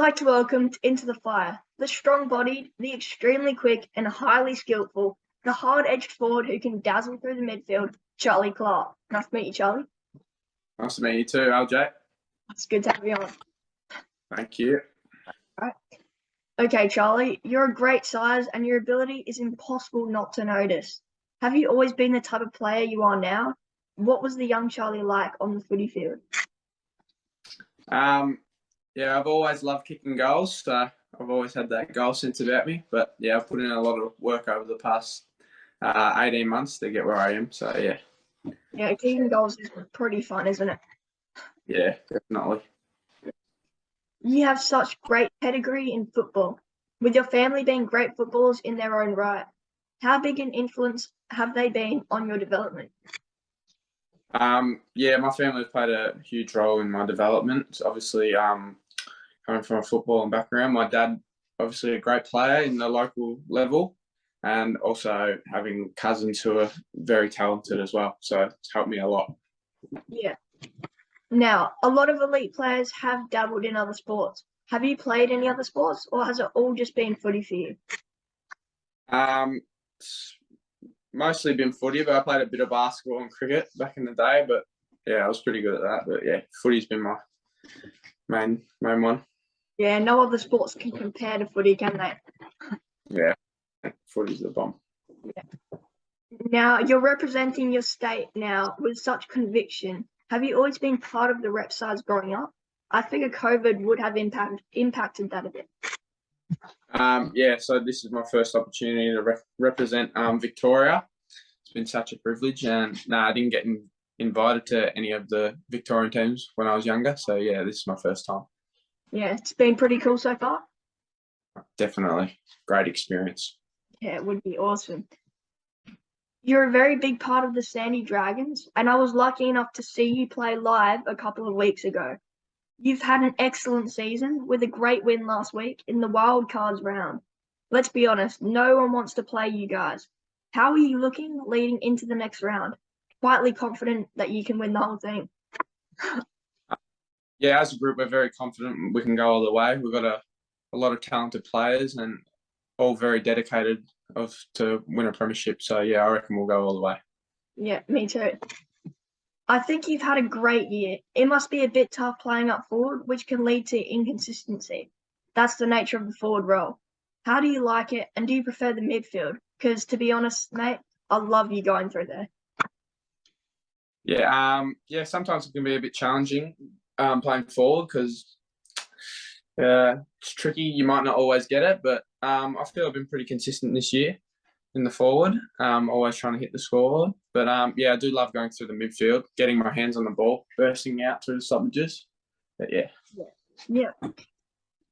like to welcome into the fire the strong-bodied, the extremely quick and highly skillful, the hard-edged forward who can dazzle through the midfield, Charlie Clarke. Nice to meet you, Charlie. Nice to meet you too, LJ. It's good to have you on. Thank you. Right. Okay, Charlie, you're a great size and your ability is impossible not to notice. Have you always been the type of player you are now? What was the young Charlie like on the footy field? Yeah, I've always loved kicking goals, so I've always had that goal sense about me. But yeah, I've put in a lot of work over the past 18 months to get where I am. So yeah. Yeah, kicking goals is pretty fun, isn't it? Yeah, definitely. You have such great pedigree in football, with your family being great footballers in their own right. How big an influence have they been on your development? Yeah, my family has played a huge role in my development. Obviously, coming from a footballing background, my dad obviously a great player in the local level, and also having cousins who are very talented as well. So it's helped me a lot. Yeah. Now, a lot of elite players have dabbled in other sports. Have you played any other sports, or has it all just been footy for you? It's mostly been footy, but I played a bit of basketball and cricket back in the day. But yeah, I was pretty good at that. But yeah, footy's been my main one. Yeah, no other sports can compare to footy, can they? Yeah, footy's the bomb. Yeah. Now, you're representing your state now with such conviction. Have you always been part of the rep sides growing up? I figure COVID would have impacted that a bit. Yeah, so this is my first opportunity to represent Victoria. It's been such a privilege, and I didn't get invited to any of the Victorian teams when I was younger. So yeah, this is my first time. Yeah, it's been pretty cool so far. Definitely, great experience. Yeah, it would be awesome. You're a very big part of the Sandy Dragons, and I was lucky enough to see you play live a couple of weeks ago. You've had an excellent season with a great win last week in the wild cards round. Let's be honest, no one wants to play you guys. How are you looking leading into the next round? Quietly confident that you can win the whole thing? Yeah, as a group, we're very confident we can go all the way. We've got a lot of talented players and all very dedicated to win a premiership. So yeah, I reckon we'll go all the way. Yeah, me too. I think you've had a great year. It must be a bit tough playing up forward, which can lead to inconsistency. That's the nature of the forward role. How do you like it, and do you prefer the midfield? Because to be honest, mate, I love you going through there. Yeah, sometimes it can be a bit challenging playing forward because it's tricky. You might not always get it, but I feel I've been pretty consistent this year in the forward, always trying to hit the scoreboard. But yeah, I do love going through the midfield, getting my hands on the ball, bursting out through the stoppages. But Yeah.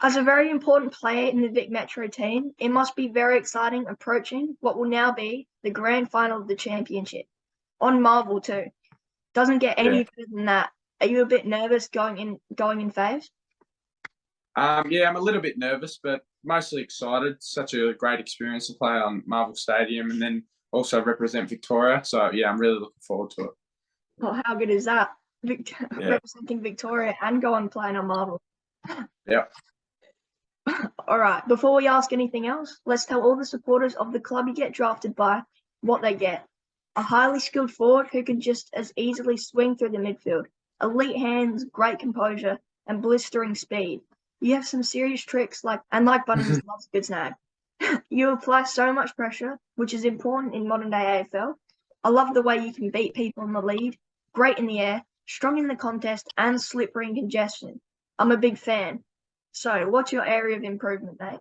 As a very important player in the Vic Metro team, it must be very exciting approaching what will now be the grand final of the championship. On Marvel too. Doesn't get any better than that. Are you a bit nervous going in faves? Yeah, I'm a little bit nervous, but mostly excited. Such a great experience to play on Marvel Stadium and then also represent Victoria. So yeah, I'm really looking forward to it. Well, how good is that? Representing Victoria and going playing on Marvel. Yeah. All right, before we ask anything else, let's tell all the supporters of the club you get drafted by what they get. A highly skilled forward who can just as easily swing through the midfield. Elite hands, great composure, and blistering speed. You have some serious tricks like Bunnings loves a good snag. You apply so much pressure, which is important in modern day AFL. I love the way you can beat people in the lead, great in the air, strong in the contest, and slippery in congestion. I'm a big fan. So, what's your area of improvement, mate?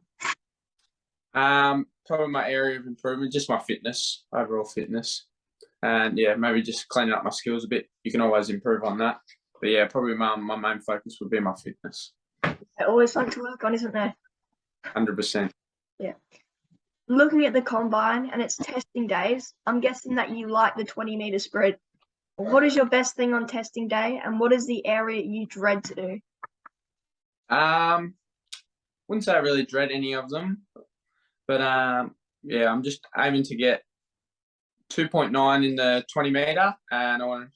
Probably my area of improvement, just my fitness, overall fitness. And yeah, maybe just cleaning up my skills a bit. You can always improve on that. But yeah, probably my main focus would be my fitness. Always something to work on, isn't there? 100%. Yeah. Looking at the combine and its testing days, I'm guessing that you like the 20-meter sprint. What is your best thing on testing day, and what is the area you dread to do? Wouldn't say I really dread any of them, but yeah, I'm just aiming to get 2.9 in the 20-meter, and I want to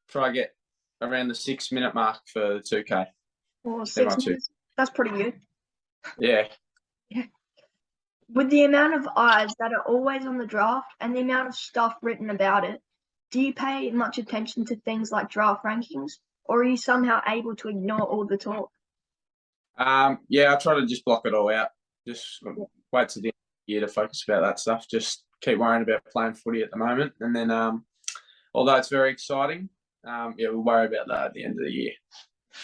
try get around the 6-minute mark for the 2K. Well, 6 minutes, That's pretty good. Yeah. With the amount of eyes that are always on the draft and the amount of stuff written about it, do you pay much attention to things like draft rankings, or are you somehow able to ignore all the talk? Yeah, I try to just block it all out. Just wait till the end of the year to focus about that stuff. Just keep worrying about playing footy at the moment, and then although it's very exciting, yeah, we'll worry about that at the end of the year.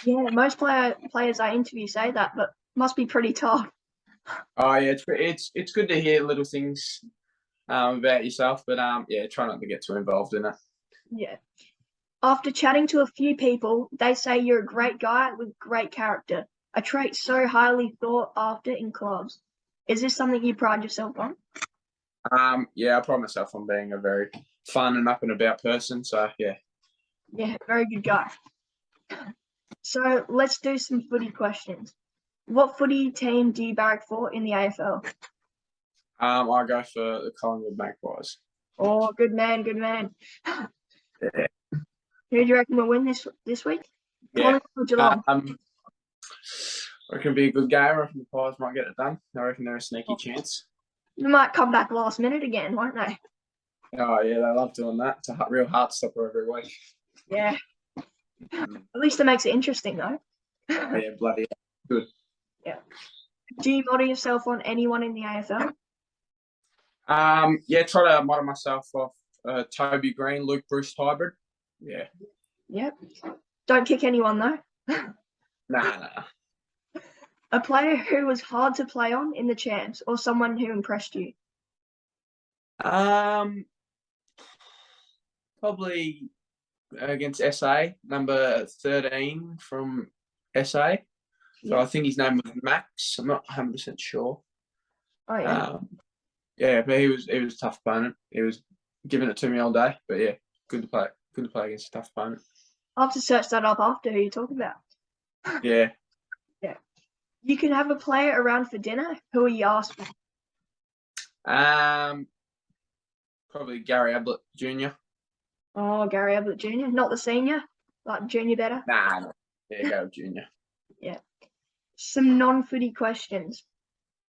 Yeah, most players I interview say that, but must be pretty tough. Oh yeah, it's good to hear little things about yourself, but yeah, try not to get too involved in it. Yeah. After chatting to a few people, they say you're a great guy with great character, a trait so highly thought after in clubs. Is this something you pride yourself on? Yeah, I pride myself on being a very fun and up and about person. So yeah. Yeah, very good guy. So let's do some footy questions. What footy team do you barrack for in the AFL? I go for the Collingwood Magpies. Oh, good man, good man. Yeah. Who do you reckon will win this week? Yeah. Collingwood or Geelong? I reckon it'll be a good game. I reckon the Pies might get it done. I reckon they're a sneaky chance. They might come back last minute again, won't they? Oh yeah, they love doing that. It's a real heart stopper every week. Yeah. At least it makes it interesting, though. Yeah, bloody good. Yeah. Do you model yourself on anyone in the AFL? Yeah, try to model myself off Toby Green, Luke Bruce hybrid. Yeah. Yep. Don't kick anyone, though. Nah. A player who was hard to play on in the champs, or someone who impressed you? Probably against SA, number 13 from SA. So I think his name was Max. I'm not 100% sure. Oh yeah. Yeah, but he was a tough opponent. He was giving it to me all day. But yeah, good to play. Good to play against a tough opponent. I'll have to search that up after who you're talking about. Yeah. Yeah. You can have a player around for dinner. Who are you asking? Probably Gary Ablett Jr. Oh, Gary Ablett Jr., not the senior, like junior better. Nah. Yeah, go Jr. Yeah. Some non-footy questions.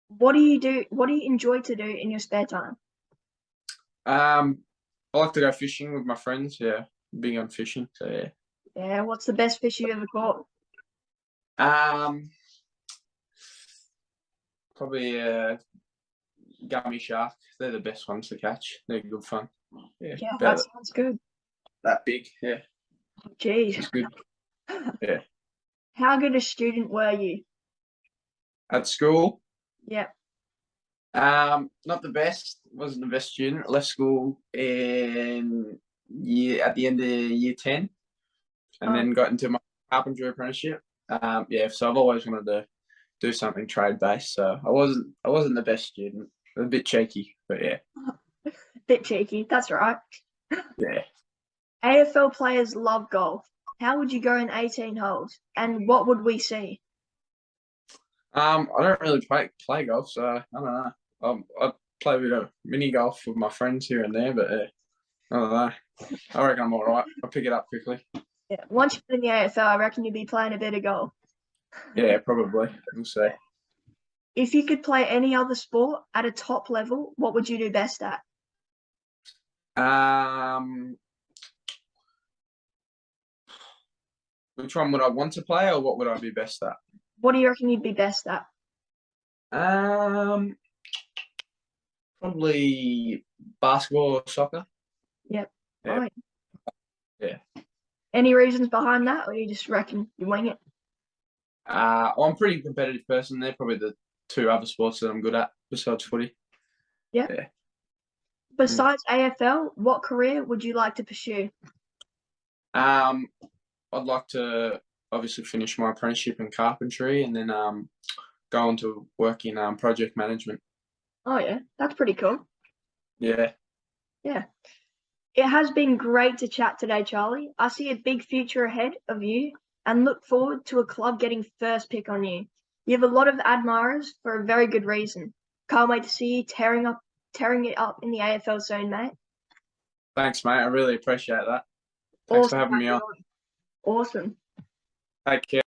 What do you do? What do you enjoy to do in your spare time? I like to go fishing with my friends. Yeah, big on fishing. So yeah. Yeah. What's the best fish you ever caught? Probably a gummy shark. They're the best ones to catch. They're good fun. Yeah, that sounds good. That big. Yeah. Geez. It's good. Yeah. How good a student were you? At school? Yeah. Not the best. Wasn't the best student. Left school at the end of year 10, and then got into my carpentry apprenticeship. Yeah, so I've always wanted to do something trade based. So I wasn't the best student. I was a bit cheeky, but yeah. Bit cheeky. That's right. Yeah. AFL players love golf. How would you go in 18 holes, and what would we see? I don't really play golf, so I don't know. I play a bit of mini golf with my friends here and there, but I don't know. I reckon I'm all right. I'll pick it up quickly. Yeah. Once you're in the AFL, I reckon you'd be playing a bit of golf. Yeah, probably. We'll see. If you could play any other sport at a top level, what would you do best at? Which one would I want to play, or what would I be best at? What do you reckon you'd be best at? Probably basketball or soccer. Yep. Yeah. Right. Yeah. Any reasons behind that, or you just reckon you wing it? I'm a pretty competitive person. They're probably the two other sports that I'm good at besides footy. Yep. Yeah. Besides AFL, what career would you like to pursue? I'd like to obviously finish my apprenticeship in carpentry and then go on to work in project management. Oh yeah, that's pretty cool. Yeah. Yeah. It has been great to chat today, Charlie. I see a big future ahead of you and look forward to a club getting first pick on you. You have a lot of admirers for a very good reason. Can't wait to see you tearing it up in the AFL soon, mate. Thanks, mate. I really appreciate that. Thanks for having me on. Awesome. Take care.